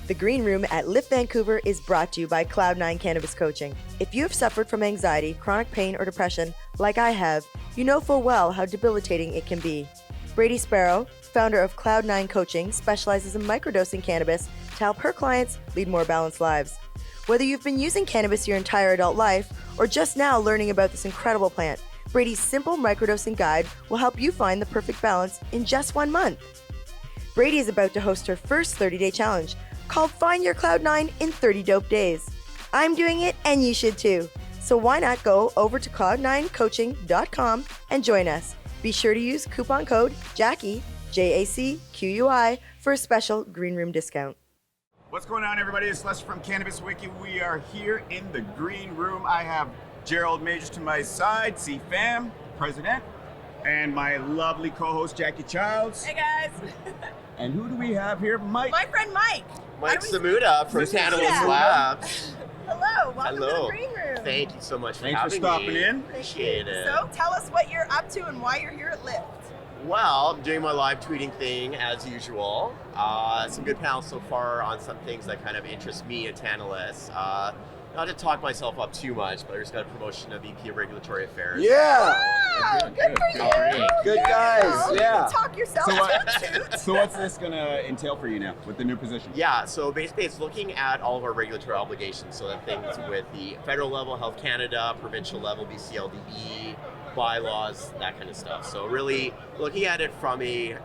The Green Room at Lift Vancouver is brought to you by Cloud9 Cannabis Coaching. If you have suffered from anxiety, chronic pain, or depression, like I have, you know full well how debilitating it can be. Brady Sparrow, founder of Cloud9 Coaching, specializes in microdosing cannabis to help her clients lead more balanced lives. Whether you've been using cannabis your entire adult life or just now learning about this incredible plant, Brady's simple microdosing guide will help you find the perfect balance in just 1 month. Brady is about to host her first 30-day challenge called Find Your Cloud9 in 30 Dope Days. I'm doing it and you should too. So why not go over to cloud9coaching.com and join us. Be sure to use coupon code Jackie, JACQUI, for a special Green Room discount. What's going on, everybody? It's Les from Cannabis.Wiki. We are here in the Green Room. I have Gerald Majors to my side, C-Fam, President, and my lovely co-host, Jackie Childs. Hey, guys. And who do we have here? Mike. My friend Mike. Mike Zmuda from Cannabis Labs. Hello. Welcome to Hello. the Green Room. Thank you so much for Thanks having for stopping me. in. Appreciate it. So, tell us what you're up to and why you're here at Lift. Well, I'm doing my live tweeting thing as usual. Some good panels so far on some things that kind of interest me, a analyst. Not to talk myself up too much, but I just got a promotion of VP of Regulatory Affairs. Yeah! Wow, good for you. Great. Good guys, You yeah. can talk yourself So what- to toot. So what's this going to entail for you now with the new position? Yeah, so basically it's looking at all of our regulatory obligations, so that things with the federal level, Health Canada, provincial level, BCLDB, bylaws, that kind of stuff. So really looking at it from a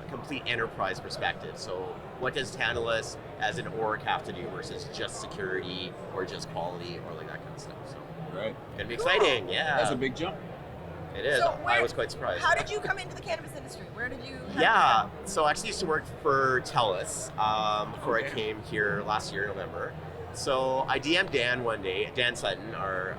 complete enterprise perspective. So what does Tantalus as an ORAC have to do versus just security or just quality or like that kind of stuff. So Right. gonna be exciting, yeah. That's a big jump. It is. So I was quite surprised. How did you come into the cannabis industry? Where did you Yeah, so I actually used to work for TELUS before I Okay. came here last year, November. So I DM'd Dan one day, Dan Sutton, our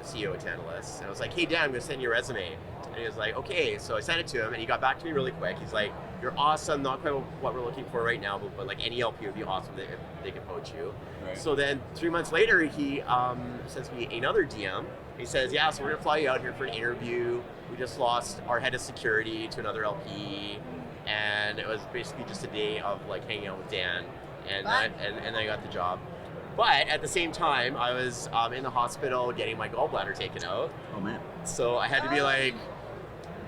CEO at TELUS, and I was like, hey Dan, I'm gonna send you a resume. And he was like, okay. So I sent it to him and he got back to me really quick. He's like, you're awesome, not quite what we're looking for right now, but like any LP would be awesome if they could poach you. Right. So then 3 months later, he sends me another DM. He says, yeah, so we're gonna fly you out here for an interview. We just lost our head of security to another LP. And it was basically just a day of like hanging out with Dan, and and I got the job. But at the same time, I was in the hospital getting my gallbladder taken out. Oh, man. So I had to be like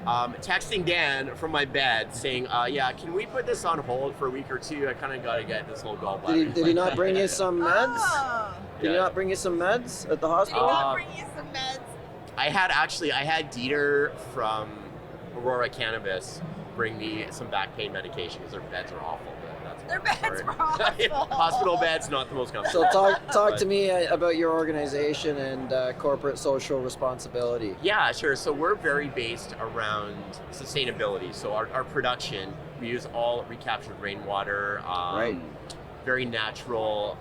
texting Dan from my bed saying, yeah, can we put this on hold for a week or two? I kind of got to get this whole gallbladder. Did he not bring you some meds? Oh. Did he Yeah. not bring you some meds at the Did he hospital? not bring you some meds? I had Dieter from Aurora Cannabis bring me some back pain medication because their beds are awful. But that's Their beds were awful. Hospital beds, not the most comfortable. So talk to me about your organization and corporate social responsibility. Yeah, sure. So we're very based around sustainability. So our production, we use all recaptured rainwater, Right. very natural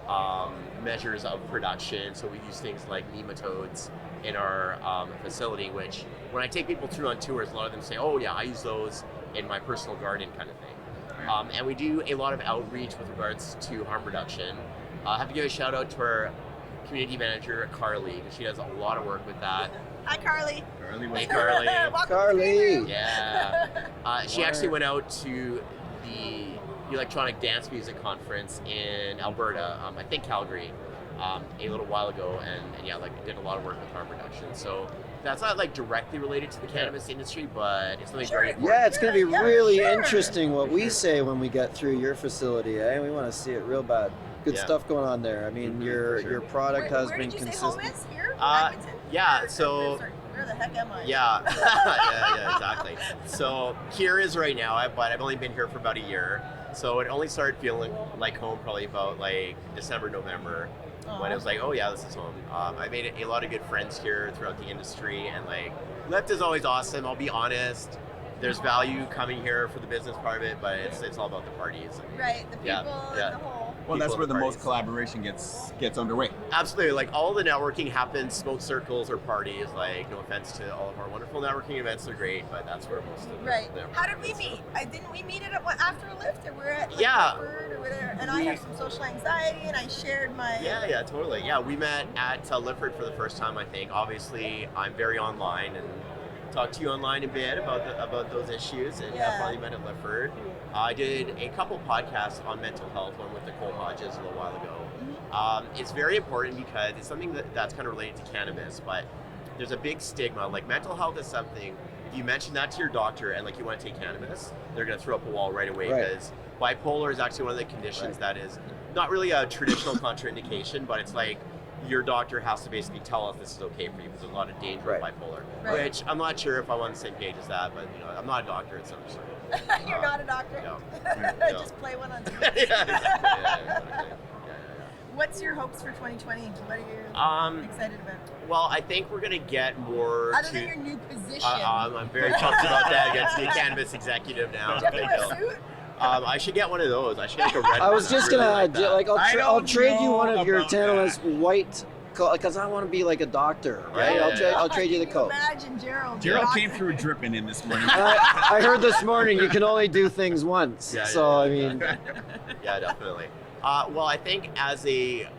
measures of production. So we use things like nematodes in our facility, which when I take people through on tours, a lot of them say, oh yeah, I use those in my personal garden kind of thing. And we do a lot of outreach with regards to harm reduction. I have to give a shout out to our community manager, Carly. She does a lot of work with that. Hi, Carly. Hey, Carly. Welcome to the Carly. Green Room. Yeah. She actually went out to the Electronic Dance Music Conference in Alberta, I think Calgary, a little while ago, and yeah, like did a lot of work with harm reduction. So that's not like directly related to the cannabis industry, but it's something very important. Yeah, it's going to be Yeah, really sure. interesting what we say when we get through your facility. We want to see it real bad. Good Yeah. stuff going on there. I mean, your product has where been did you say home consistent. is? Here? Uh, Edmonton? yeah, Or- so- sorry, where the heck am I? Yeah, yeah, exactly. So here is right now, but I've only been here for about a year. So it only started feeling like home probably about like December, November, when it was like, oh yeah, this is home. I made a lot of good friends here throughout the industry, and like Lift is always awesome. I'll be honest. There's value coming here for the business part of it, but it's all about the parties. Right, the people Yeah. and the whole. Well, that's People where at the parties. most collaboration gets underway. Absolutely, like all the networking happens, smoke circles or parties. Like, no offense to all of our wonderful networking events, they're great, but that's where most of the Right. networking How did we happens. meet? Didn't we meet at after a Lift, or we're at like Yeah. Harvard or whatever? And I have some social anxiety, and I shared my. Yeah, totally. Yeah, we met at Lifford for the first time, I think. Obviously, I'm very online and talked to you online a bit about those issues, and Yeah. finally met at Lifford. I did a couple podcasts on mental health, one with Nicole Hodge just a little while ago. It's very important because it's something that's kind of related to cannabis, but there's a big stigma. Like mental health is something, if you mention that to your doctor and like you want to take cannabis, they're going to throw up a wall right away because bipolar is actually one of the conditions that is not really a traditional contraindication, but it's like your doctor has to basically tell us this is okay for you because there's a lot of danger with bipolar, which I'm not sure if I'm on the same page as that, but I'm not a doctor at some point. You're not a doctor? No. Just play one on TV. Yeah, exactly. What's your hopes for 2020? What are you excited about? Well, I think we're going to get more Other than your new position. I'm very pumped about that. I get to be a cannabis executive now. Do you have to wear a suit? I should get one of those. I should get like a red I was just gonna like like I'll trade you one of your about Tantalus white because I want to be like a doctor, right? I'll trade you the coat. Imagine Gerald. Gerald came through dripping in this morning. I heard this morning you can only do things once, I mean, yeah, definitely. Well, I think as a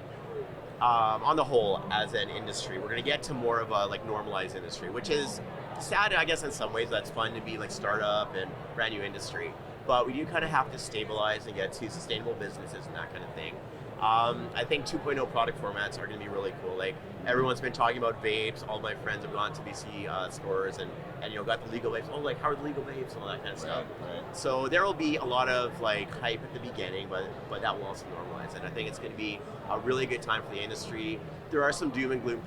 on the whole, as an industry, we're going to get to more of a like normalized industry, which is sad, I guess, in some ways. That's fun to be like startup and brand new industry, but we do kind of have to stabilize and get to sustainable businesses and that kind of thing. I think 2.0 product formats are going to be really cool. Like everyone's been talking about vapes. All my friends have gone to BC stores and got the legal vapes. Oh, like how are the legal vapes and all that kind of stuff. Right. So there will be a lot of like hype at the beginning, but that will also normalize. And I think it's going to be a really good time for the industry. There are some doom and gloom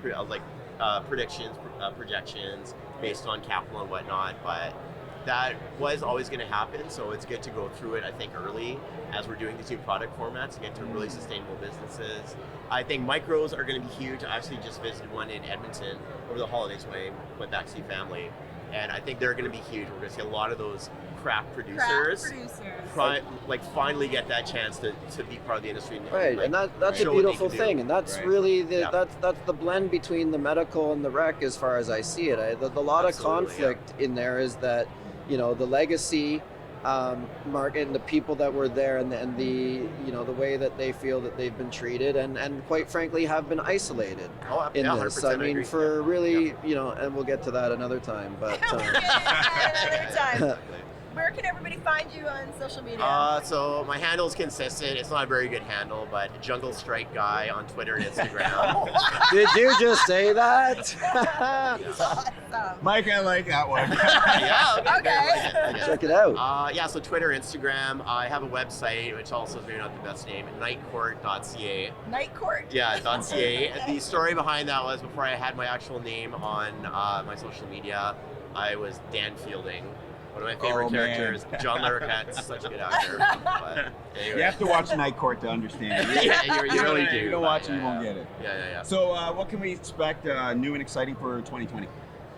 projections based on capital and whatnot, but that was always going to happen, so it's good to go through it, I think, early as we're doing these new product formats and get to really sustainable businesses. I think micros are going to be huge. I actually just visited one in Edmonton over the holidays when I went back to see family, and I think they're going to be huge. We're going to see a lot of those craft producers finally get that chance to be part of the industry. Right, and that's a beautiful thing, and that's really that's the blend between the medical and the rec as far as I see it. The lot of conflict in there is that the legacy market and the people that were there and the the way that they feel that they've been treated and quite frankly have been isolated in this. I mean, for really, and we'll get to that another time, but another time. Where can everybody find you on social media? So my handle is consistent. It's not a very good handle, but Jungle Strike Guy on Twitter and Instagram. Did you just say that? Awesome. Mike, I like that one. Yeah. Okay. Check it out. So Twitter, Instagram. I have a website, which also is maybe not the best name, nightcourt.ca. Night Court? Yeah, .ca. The story behind that was before I had my actual name on my social media, I was Dan Fielding. One of my favorite characters, John Larroquette, such a good actor. But anyway. You have to watch Night Court to understand it. Yeah, you really do. If you don't watch it, you won't get it. Yeah. So what can we expect new and exciting for 2020?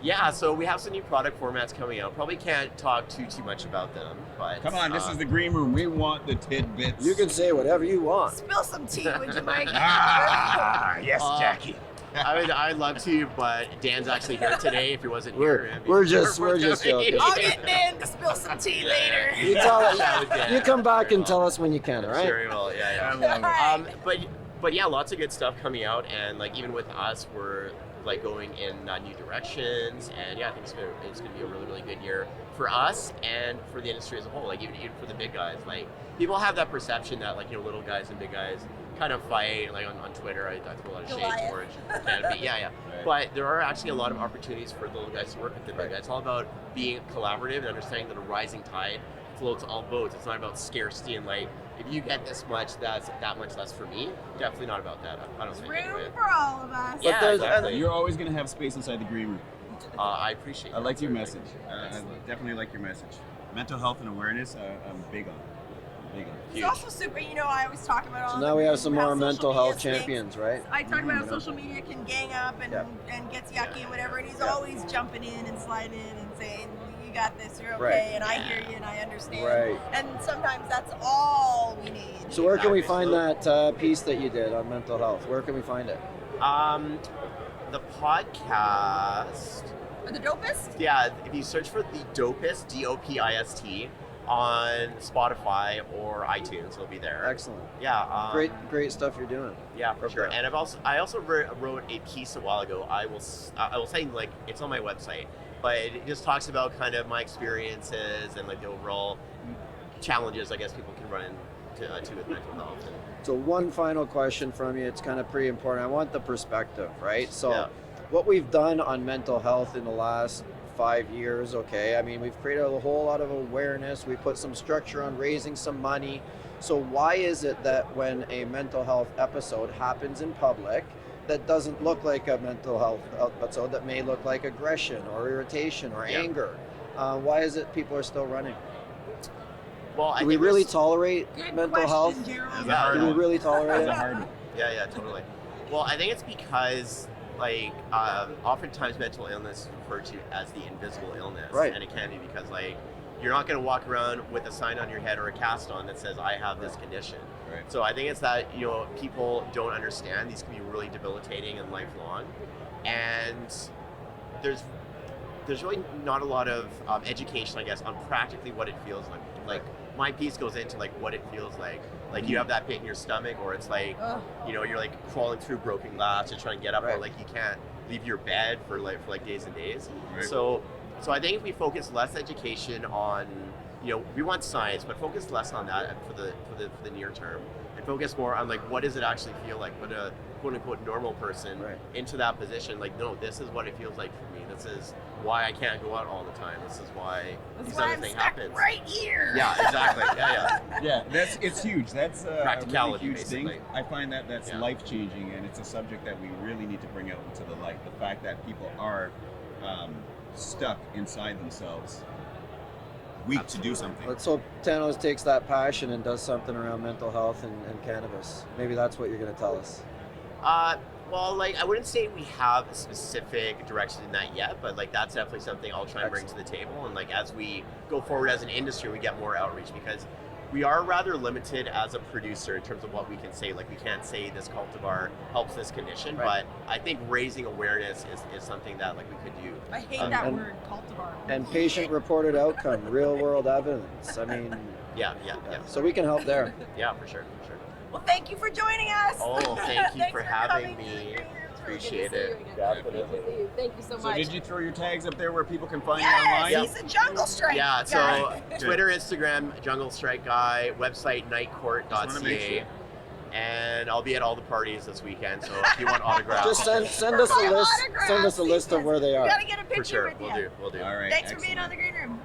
Yeah, so we have some new product formats coming out. Probably can't talk too much about them, but come on, this is the green room. We want the tidbits. You can say whatever you want. Spill some tea, would you, Mike? Yes, Jackie. I'd love to, but Dan's actually here today. If he wasn't here, we're just joking. I'll get Dan to spill some tea later. You come back and tell us when you can, all right? Sure, will. Yeah. I love it. But yeah, lots of good stuff coming out, and like even with us, we're like going in new directions, and yeah, I think it's gonna be a really, really good year for us and for the industry as a whole. Like even for the big guys, like people have that perception that like little guys and big guys kind of fight. Like on Twitter, I throw a lot of shade towards Canada. Yeah. Right. But there are actually a lot of opportunities for the little guys to work with the big guys. It's all about being collaborative and understanding that a rising tide floats all boats. It's not about scarcity and like if you get this much, that's that much less for me. Definitely not about that. I don't think. Room Anyway. for all of us. Yeah, exactly. You're always going to have space inside the green room. I appreciate. I like your message. I definitely like your message. Mental health and awareness, I'm big on. It's also super, I always talk about all So now we have some more mental health champions, right? I talk about how social media can gang up and gets yucky and whatever, and he's always jumping in and sliding in and saying, you got this, you're okay, and I hear you and I understand. Right. And sometimes that's all we need. So where can we find that piece that you did on mental health? Where can we find it? The podcast. The Dopest? Yeah, if you search for The Dopest, DOPIST, on Spotify or iTunes, it'll be there. Excellent. Yeah. Great stuff you're doing. Yeah, for sure. And I also wrote a piece a while ago. I will say like it's on my website, but it just talks about kind of my experiences and like the overall challenges I guess people can run into to with mental health. So one final question from you. It's kind of pretty important. I want the perspective, right? So Yeah. what we've done on mental health in the last 5 years, okay, I mean, we've created a whole lot of awareness. We put some structure on raising some money. So why is it that when a mental health episode happens in public, that doesn't look like a mental health episode, that may look like aggression or irritation or anger? Why is it people are still running? Well, Do we really tolerate Good mental health? question, Gerald. Yeah, Do we really tolerate That's a it? hard one. Yeah, totally. Well, I think it's because, like, oftentimes mental illness is referred to as the invisible illness. Right. And it can be because, like, you're not going to walk around with a sign on your head or a cast on that says, I have this condition. Right. So I think it's that, people don't understand these can be really debilitating and lifelong. And there's really not a lot of education, I guess, on practically what it feels like. Like, my piece goes into like what it feels like. Like you have that pit in your stomach, or it's like, you're like crawling through broken glass to try and get up, or like you can't leave your bed for days and days. Right. So I think if we focus less education on, we want science, but focus less on that for the near term, and focus more on like what does it actually feel like when a quote unquote normal person into that position. Like, no, this is what it feels like for me. This is why I can't go out all the time. This is why these other things happen. Right here. Yeah, exactly. Yeah. It's huge. That's a Practicality, really huge basically. thing. I find that's life changing, and it's a subject that we really need to bring out into the light. The fact that people are stuck inside themselves, weak to do something. Let's hope Thanos takes that passion and does something around mental health and cannabis. Maybe that's what you're going to tell us. Well, like, I wouldn't say we have a specific direction in that yet, but like that's definitely something I'll try and bring to the table. And like as we go forward as an industry, we get more outreach, because we are rather limited as a producer in terms of what we can say. Like, we can't say this cultivar helps this condition, but I think raising awareness is something that like we could do. I hate that word, cultivar. And patient-reported outcome, real-world evidence. I mean, Yeah. so we can help there. Yeah, for sure. Well, thank you for joining us. Oh, thank you Thanks for coming having to the me. Green Room. It's really Appreciate good to see it. you again. Definitely. Thank you so So much. did you throw your tags up there where people can find you Yes, online? he's a jungle strike Yeah, so guy. Twitter, Instagram, Jungle Strike Guy, website Just wanna make nightcourt.ca. sure. And I'll be at all the parties this weekend, so if you want autographs, Just send us a list. Send us a list of where they We are. gotta get a for picture sure, with you. we'll do. All right. Thanks for being excellent. on the Green Room.